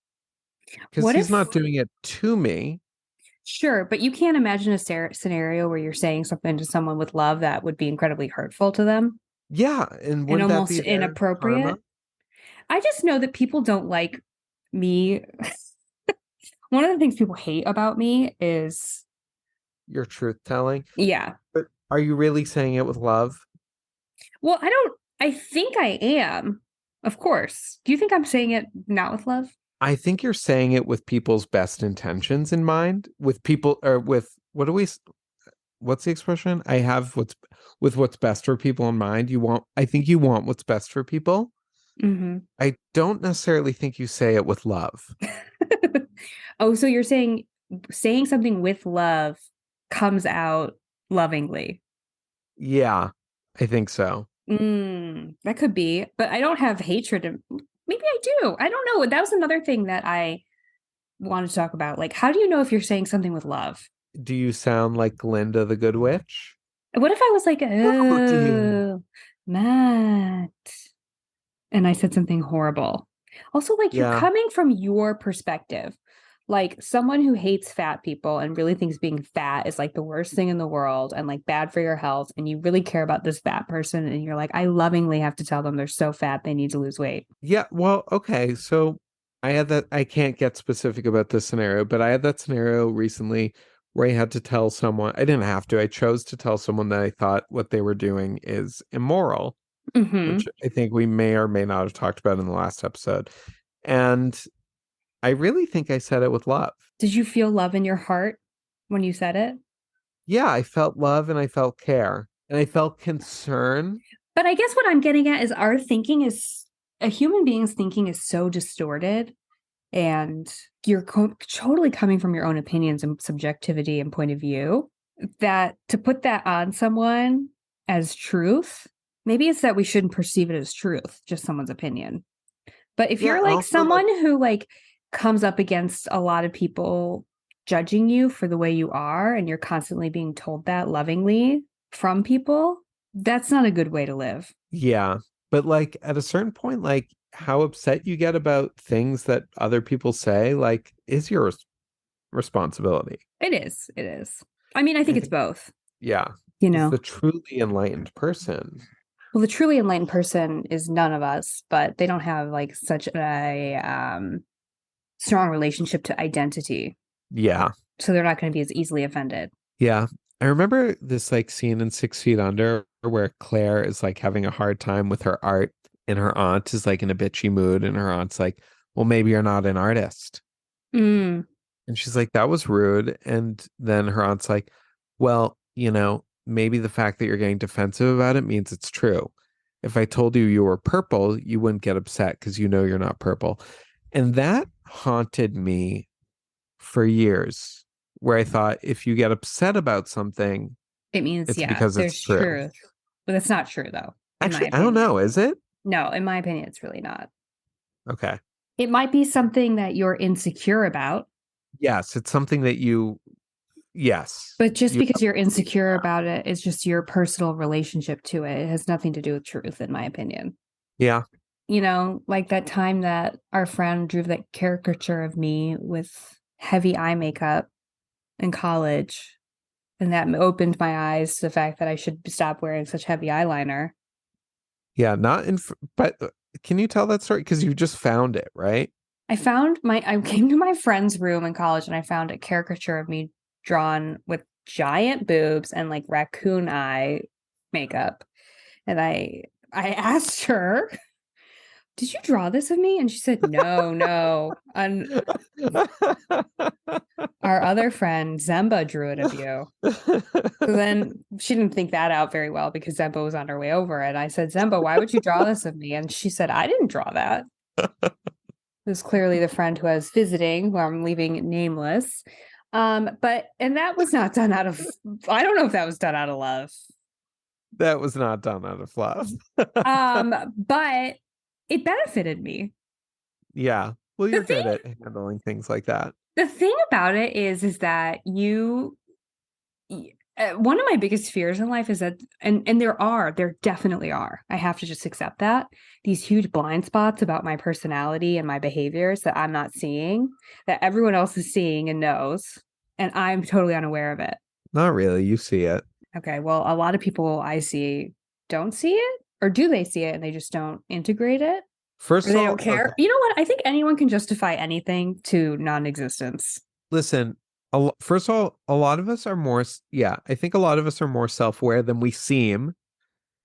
Because What he's if, not doing it to me. sure, but you can't imagine a scenario where you're saying something to someone with love that would be incredibly hurtful to them Yeah, and and wouldn't that almost be their karma? inappropriate. I just know that people don't like me. One of the things people hate about me is, Your truth telling. yeah. But are you really saying it with love? Well, I think I am. Of course. Do you think I'm saying it not with love? I think you're saying it with people's best intentions in mind, with people, or with what's the expression? I have what's best for people in mind. I think you want what's best for people. Mm-hmm. I don't necessarily think you say it with love. Oh, so you're saying something with love comes out lovingly. Yeah, I think so. That could be, but I don't have hatred. Maybe I do. I don't know. That was another thing that I wanted to talk about. Like, how do you know if you're saying something with love? Do you sound like Glinda the Good Witch? What if I was like, Oh, do you? oh, Matt, and I said something horrible? Also, like, you're Yeah. coming from your perspective. Like, someone who hates fat people and really thinks being fat is like the worst thing in the world and like bad for your health, and you really care about this fat person, and you're like, I lovingly have to tell them they're so fat they need to lose weight. Yeah, well, okay. So I can't get specific about this scenario, but I had that scenario recently where I had to tell someone, I didn't have to, I chose to tell someone that I thought what they were doing is immoral, which I think we may or may not have talked about in the last episode. And I really think I said it with love. Did you feel love in your heart when you said it? Yeah, I felt love and I felt care and I felt concern. But I guess what I'm getting at is a human being's thinking is so distorted, and you're totally coming from your own opinions and subjectivity and point of view, that to put that on someone as truth, maybe it's that we shouldn't perceive it as truth, just someone's opinion. But if you're like someone who like comes up against a lot of people judging you for the way you are, and you're constantly being told that lovingly from people, that's not a good way to live. Yeah. But like at a certain point, like how upset you get about things that other people say, like, is your responsibility. It is. It is. I mean, I think it's both. Yeah. You know, the truly enlightened person. Well, the truly enlightened person is none of us, but they don't have like such a strong relationship to identity. Yeah. So they're not going to be as easily offended. Yeah. I remember this like scene in 6 Feet Under where Claire is like having a hard time with her art and her aunt is like in a bitchy mood and her aunt's like, well, maybe you're not an artist. And she's like, that was rude. And then her aunt's like, well, maybe the fact that you're getting defensive about it means it's true. If I told you were purple, you wouldn't get upset because you're not purple. And that haunted me for years, where I thought if you get upset about something, it means it's because there's it's true. Truth. But that's not true, though. Actually, I don't know. Is it? No, in my opinion, it's really not. Okay. It might be something that you're insecure about. Yes, it's something that yes. But just because you're insecure about it is just your personal relationship to it. It has nothing to do with truth, in my opinion. Yeah. Like that time that our friend drew that caricature of me with heavy eye makeup in college. And that opened my eyes to the fact that I should stop wearing such heavy eyeliner. Yeah, but can you tell that story? Because you just found it, right? I came to my friend's room in college and I found a caricature of me drawn with giant boobs and like raccoon eye makeup. And I asked her, did you draw this of me? And she said, no. Our other friend, Zemba, drew it of you. So then she didn't think that out very well because Zemba was on her way over. And I said, Zemba, why would you draw this of me? And she said, I didn't draw that. It was clearly the friend who I was visiting, who I'm leaving nameless. But and that was not done out of, I don't know if that was done out of love. That was not done out of love. But it benefited me. Yeah. Well, you're good at handling things like that. The thing about it is that one of my biggest fears in life is that, and there definitely are, I have to just accept that, these huge blind spots about my personality and my behaviors that I'm not seeing, that everyone else is seeing and knows, and I'm totally unaware of it. Not really. You see it. Okay, well, a lot of people I see don't see it, or do they see it and they just don't integrate it? First of all, they don't care. Okay. You know what? I think anyone can justify anything to non-existence. Listen, first of all, a lot of us are more, I think a lot of us are more self-aware than we seem,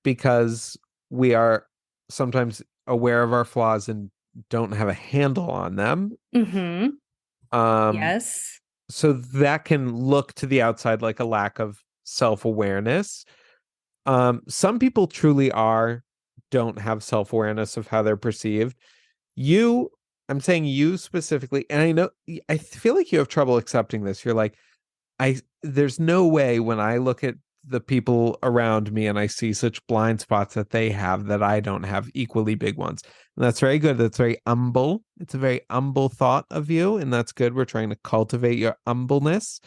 because we are sometimes aware of our flaws and don't have a handle on them. Mm-hmm. Yes. So that can look to the outside like a lack of self-awareness. Some people truly don't have self-awareness of how they're perceived. I'm saying you specifically, and I feel like you have trouble accepting this. You're like, there's no way when I look at the people around me and I see such blind spots that they have, that I don't have equally big ones. And that's very good. That's very humble. It's a very humble thought of you, and that's good. We're trying to cultivate your humbleness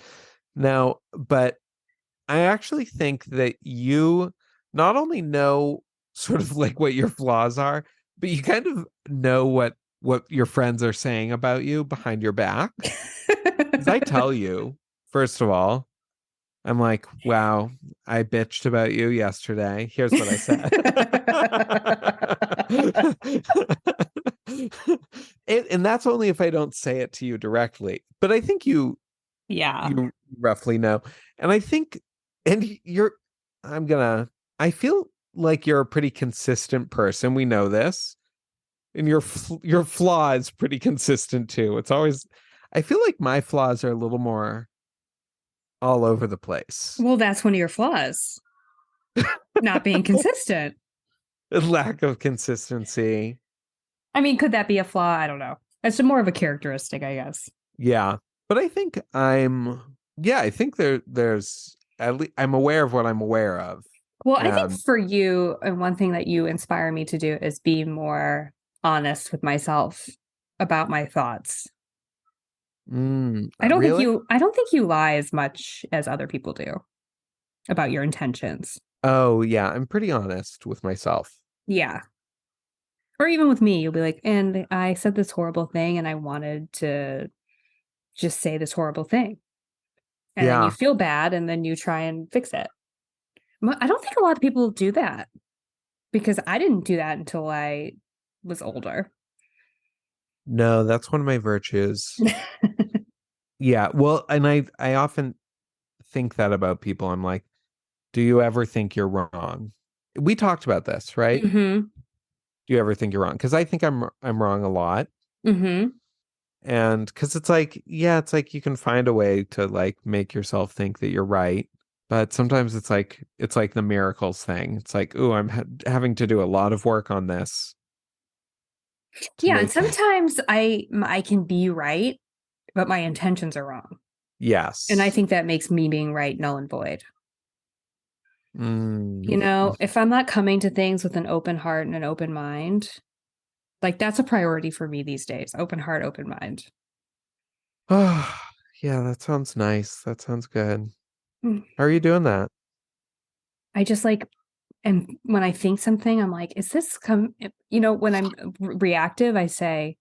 now, but I actually think that you not only know sort of like what your flaws are, but you kind of know what your friends are saying about you behind your back. Because I tell you, first of all, I'm like, wow, I bitched about you yesterday. Here's what I said. And that's only if I don't say it to you directly. But I think you roughly know. And I think, and I feel like you're a pretty consistent person. We know this. And your flaw is pretty consistent too. It's always, I feel like my flaws are a little more all over the place. Well, that's one of your flaws. Not being consistent. A lack of consistency. I mean, could that be a flaw? I don't know. It's more of a characteristic, I guess. Yeah. But I think I think there's at least I'm aware of what I'm aware of. Well, I think for you, and one thing that you inspire me to do is be more honest with myself about my thoughts. I don't think you lie as much as other people do about your intentions. Oh, yeah, I'm pretty honest with myself. Yeah. Or even with me, you'll be like, and I said this horrible thing and I wanted to just say this horrible thing. And then you feel bad and then you try and fix it. I don't think a lot of people do that, because I didn't do that until I was older. No, that's one of my virtues. Yeah, well, and I often think that about people. I'm like, do you ever think you're wrong? We talked about this, right? Mm-hmm. Do you ever think you're wrong? Because I think I'm wrong a lot. Mm-hmm. And because it's like you can find a way to like make yourself think that you're right. But sometimes it's like the miracles thing. It's like, ooh, I'm having to do a lot of work on this. Yeah, and sometimes I can be right, but my intentions are wrong. Yes. And I think that makes me being right null and void. You know, if I'm not coming to things with an open heart and an open mind, like that's a priority for me these days. Open heart, open mind. Oh, yeah, that sounds nice. That sounds good. How are you doing that? I just like, and when I think something, I'm like, is this when I'm reactive, I say,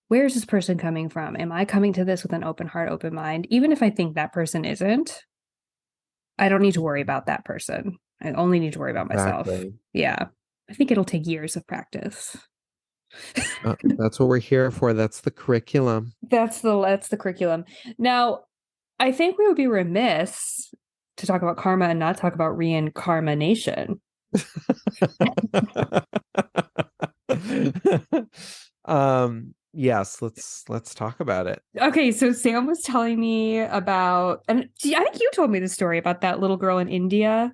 where's this person coming from? Am I coming to this with an open heart, open mind? Even if I think that person isn't, I don't need to worry about that person. I only need to worry about myself. Exactly. Yeah. I think it'll take years of practice. That's what we're here for. That's the curriculum. That's the curriculum. Now, I think we would be remiss to talk about karma and not talk about reincarnation. Yes, let's talk about it. Okay, so Sam was telling me about, and I think you told me the story about that little girl in India.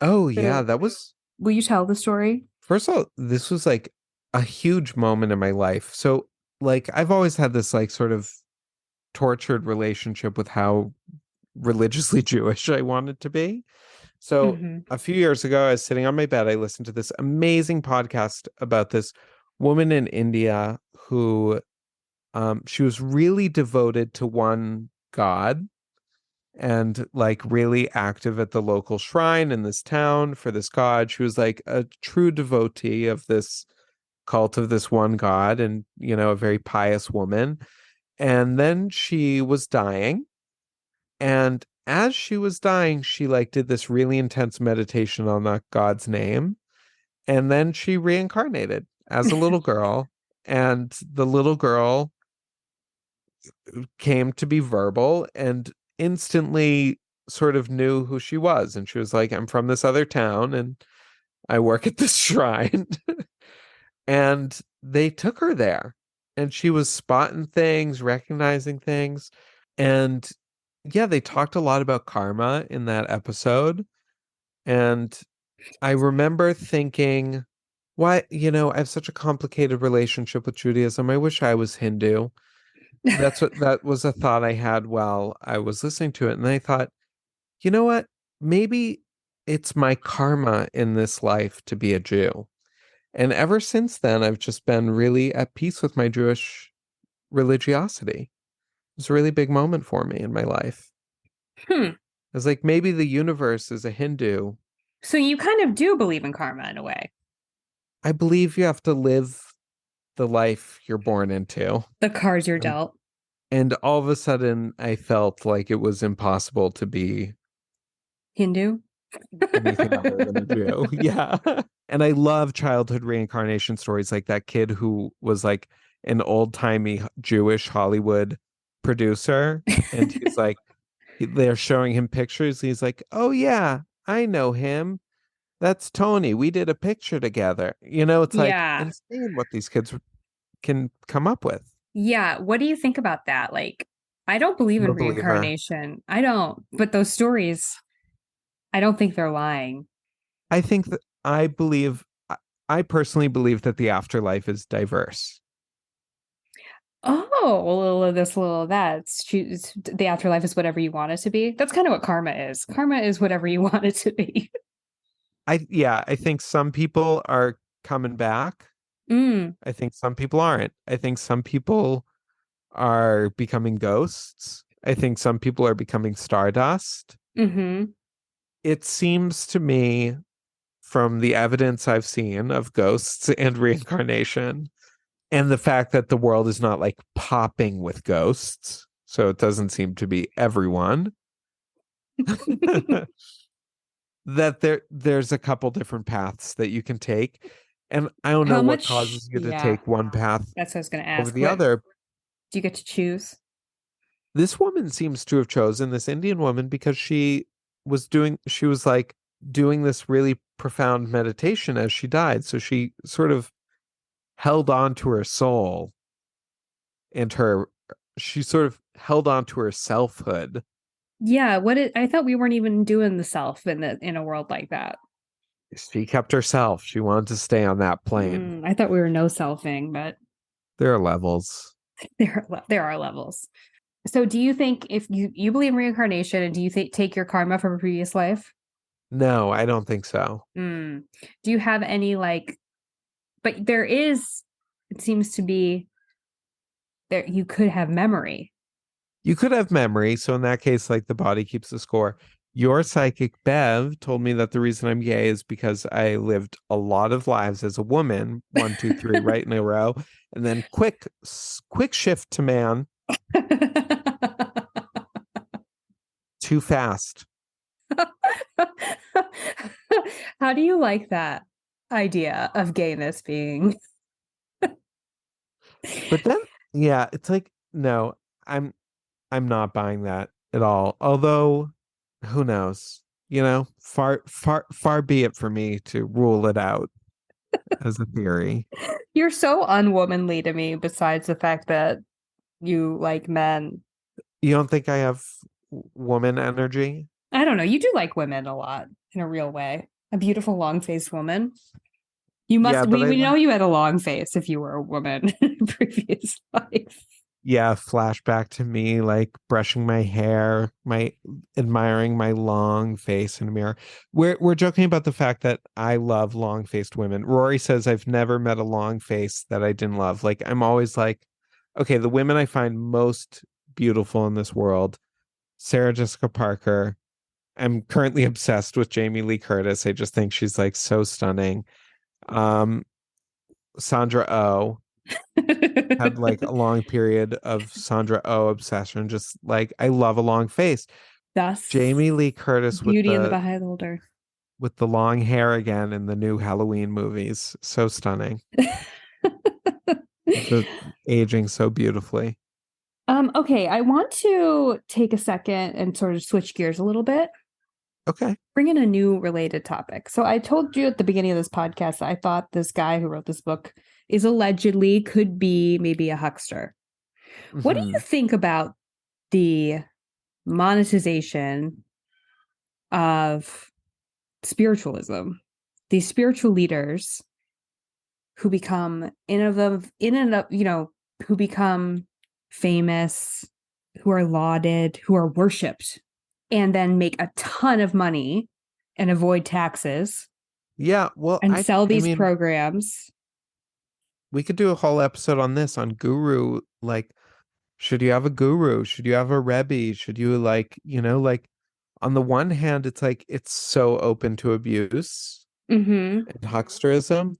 Oh, yeah, that was... Will you tell the story? First of all, this was like a huge moment in my life. So like I've always had this like sort of tortured relationship with how religiously Jewish I wanted to be. So a few years ago, I was sitting on my bed. I listened to this amazing podcast about this woman in India who she was really devoted to one god and like really active at the local shrine in this town for this god. She was like a true devotee of this cult of this one god and, you know, a very pious woman. And then she was dying. And as she was dying, she like did this really intense meditation on that god's name. And then she reincarnated as a little girl. And the little girl came to be verbal and instantly sort of knew who she was. And she was like, I'm from this other town and I work at this shrine. And they took her there and she was spotting things, recognizing things. And yeah, they talked a lot about karma in that episode. And I remember thinking, why, you know, I have such a complicated relationship with Judaism. I wish I was Hindu. That was a thought I had while I was listening to it. And I thought, you know what? Maybe it's my karma in this life to be a Jew. And ever since then, I've just been really at peace with my Jewish religiosity. It was a really big moment for me in my life. It was like maybe the universe is a Hindu. So you kind of do believe in karma in a way. I believe you have to live the life you're born into. The cards you're dealt. And all of a sudden, I felt like it was impossible to be Hindu? Anything other than a Jew. Yeah. And I love childhood reincarnation stories, like that kid who was like an old-timey Jewish Hollywood producer. And he's like, they're showing him pictures. He's like, oh yeah, I know him. That's Tony. We did a picture together. You know, it's like insane what these kids can come up with. Yeah. What do you think about that? Like, I don't believe in reincarnation. I don't. But those stories, I don't think they're lying. I think that I personally believe that the afterlife is diverse. Oh, a little of this, a little of that. The afterlife is whatever you want it to be. That's kind of what karma is. Karma is whatever you want it to be. I think some people are coming back. I think some people aren't. I think some people are becoming ghosts. I think some people are becoming stardust. It seems to me, from the evidence I've seen of ghosts and reincarnation, and the fact that the world is not like popping with ghosts, so it doesn't seem to be everyone, that there's a couple different paths that you can take. And I don't know what causes you to take one path That's what I was going to ask. over the other. Do you get to choose? This woman seems to have chosen, this Indian woman, because she was doing this really profound meditation as she died. So she sort of held on to her soul and she sort of held on to her selfhood. Yeah. I thought we weren't even doing the self in a world like that. She kept herself. She wanted to stay on that plane. I thought we were no selfing, but there are levels. There are levels. So do you think, if you believe in reincarnation, and do you take your karma from a previous life? No, I don't think so. Do you have any but it seems to be there, you could have memory. You could have memory. So in that case, like, the body keeps the score. Your psychic Bev told me that the reason I'm gay is because I lived a lot of lives as a woman, 1, 2, 3, right in a row, and then quick shift to man. Too fast. How do you like that idea of gayness being? But then, yeah, it's like, no, I'm not buying that at all. Although, who knows? You know, far be it for me to rule it out as a theory. You're so unwomanly to me, besides the fact that you like men. You don't think I have woman energy? I don't know. You do like women a lot in a real way. A beautiful long-faced woman. You must. We know you had a long face if you were a woman in a previous life. Yeah, flashback to me like brushing my hair, my admiring my long face in a mirror. We're joking about the fact that I love long-faced women. Rory says I've never met a long face that I didn't love. Like I'm always like, okay, the women I find most beautiful in this world, Sarah Jessica Parker. I'm currently obsessed with Jamie Lee Curtis. I just think she's like so stunning. Um, Sandra Oh had like a long period of Sandra Oh obsession. Just like I love a long face. Thus, Jamie Lee Curtis Beauty and the Beholder with the long hair again in the new Halloween movies. So stunning. The aging so beautifully. Okay, I want to take a second and sort of switch gears a little bit. Okay. Bring in a new related topic. So I told you at the beginning of this podcast that I thought this guy who wrote this book is allegedly could be maybe a huckster. Mm-hmm. What do you think about the monetization of spiritualism? These spiritual leaders who become who become famous, who are lauded, who are worshipped, and then make a ton of money and avoid taxes. Yeah, well, and sell these programs. We could do a whole episode on this, on guru. Like, should you have a guru? Should you have a rebbe? Should you like, on the one hand, it's like it's so open to abuse and hucksterism.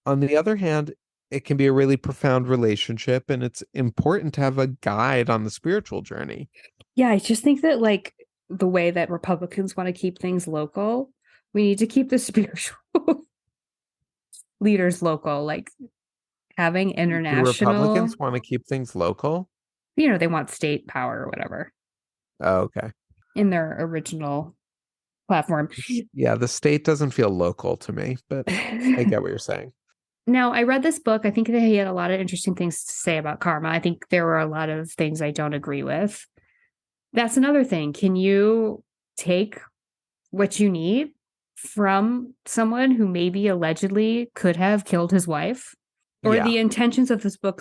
On the other hand, it can be a really profound relationship, and it's important to have a guide on the spiritual journey. Yeah, I just think that like the way that Republicans want to keep things local, we need to keep the spiritual leaders local, like having international. Do Republicans want to keep things local? They want state power or whatever. Oh, okay. In their original platform. Yeah, the state doesn't feel local to me, but I get what you're saying. Now, I read this book. I think that he had a lot of interesting things to say about karma. I think there were a lot of things I don't agree with. That's another thing. Can you take what you need from someone who maybe allegedly could have killed his wife? Or the intentions of this book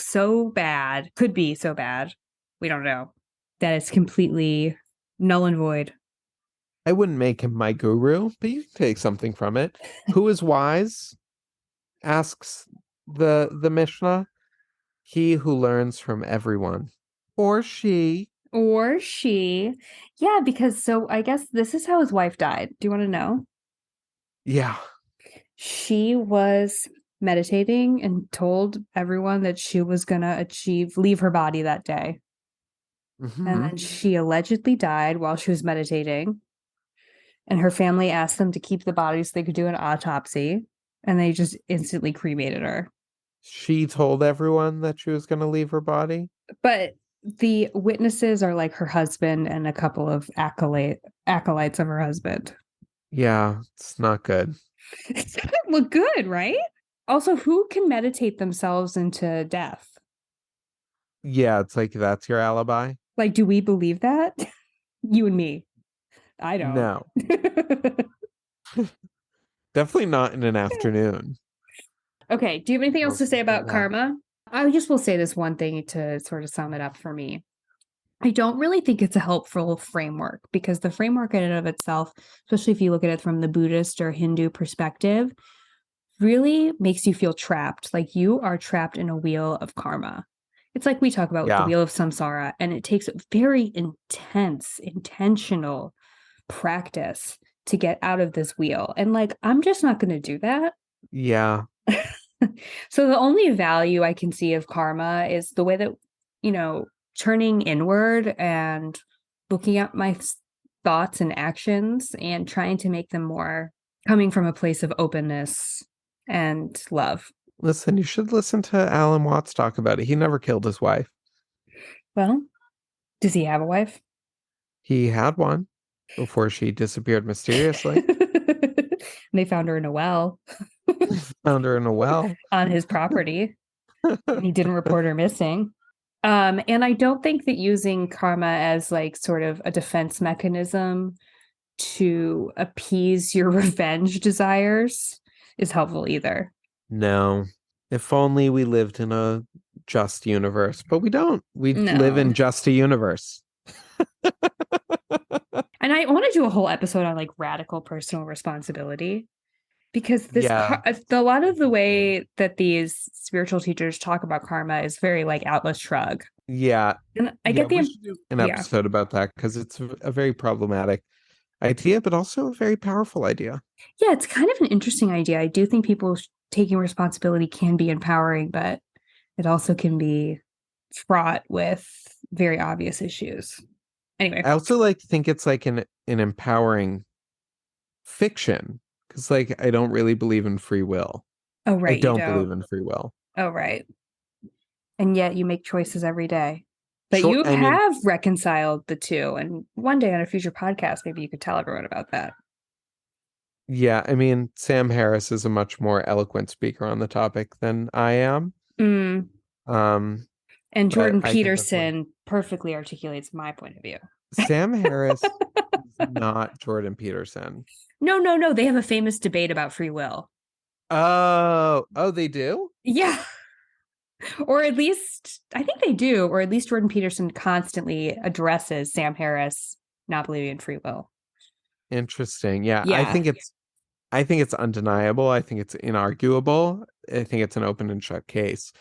could be so bad, we don't know, that it's completely null and void. I wouldn't make him my guru, but you can take something from it. Who is wise? Asks the Mishnah. He who learns from everyone. Or she. Yeah, because I guess this is how his wife died. Do you want to know? Yeah. She was meditating and told everyone that she was going to leave her body that day. And then she allegedly died while she was meditating. And her family asked them to keep the body so they could do an autopsy. And they just instantly cremated her. She told everyone that she was going to leave her body? But the witnesses are like her husband and a couple of acolytes of her husband. Yeah, it's not good. It doesn't look good, right? Also, who can meditate themselves into death? Yeah, it's like that's your alibi. Like, do we believe that? You and me. I don't. No. Definitely not in an afternoon. Okay, do you have anything else to say about karma? I just will say this one thing to sort of sum it up for me. I don't really think it's a helpful framework, because the framework in and of itself, especially if you look at it from the Buddhist or Hindu perspective, really makes you feel trapped. Like you are trapped in a wheel of karma. It's like we talk about with the wheel of samsara, and it takes a very intentional practice to get out of this wheel. And like, I'm just not going to do that. Yeah. So the only value I can see of karma is the way that, turning inward and looking at my thoughts and actions and trying to make them more coming from a place of openness and love. Listen, you should listen to Alan Watts talk about it. He never killed his wife. Well, does he have a wife? He had one before she disappeared mysteriously. And they found her in a well. Found her in a well. On his property. And he didn't report her missing. And I don't think that using karma as like sort of a defense mechanism to appease your revenge desires is helpful either. No. If only we lived in a just universe, but we don't. We No. live in just a universe. And I want to do a whole episode on like radical personal responsibility, because a lot of the way that these spiritual teachers talk about karma is very like Atlas Shrugged. Yeah. And I get we should do an episode about that, because it's a very problematic idea, but also a very powerful idea. Yeah, it's kind of an interesting idea. I do think people taking responsibility can be empowering, but it also can be fraught with very obvious issues. Anyway, I also think it's like an empowering fiction, because I don't really believe in free will. Oh, right. I don't believe in free will. Oh, right. And yet you make choices every day. But you have reconciled the two. And one day on a future podcast, maybe you could tell everyone about that. Yeah, I mean, Sam Harris is a much more eloquent speaker on the topic than I am. And Jordan Peterson perfectly articulates my point of view. Sam Harris is not Jordan Peterson. No. They have a famous debate about free will. Oh, they do? Yeah. Or at least, I think they do. Or at least Jordan Peterson constantly addresses Sam Harris not believing in free will. Interesting. Yeah. I think it's undeniable. I think it's inarguable. I think it's an open and shut case.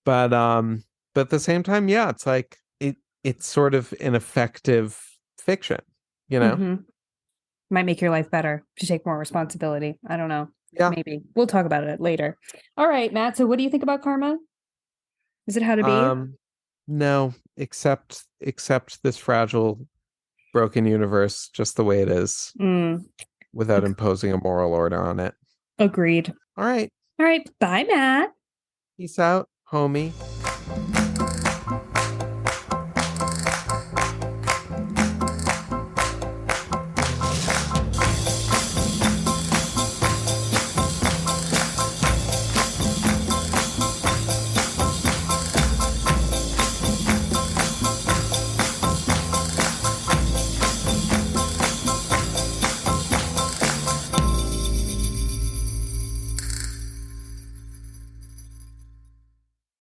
But at the same time, yeah, it's like it's sort of an effective fiction, you know? Mm-hmm. Might make your life better to take more responsibility. I don't know. Yeah. Maybe. We'll talk about it later. All right, Matt. So what do you think about karma? Is it how to be? No, except this fragile, broken universe, just the way it is, without imposing a moral order on it. Agreed. All right. Bye, Matt. Peace out, homie.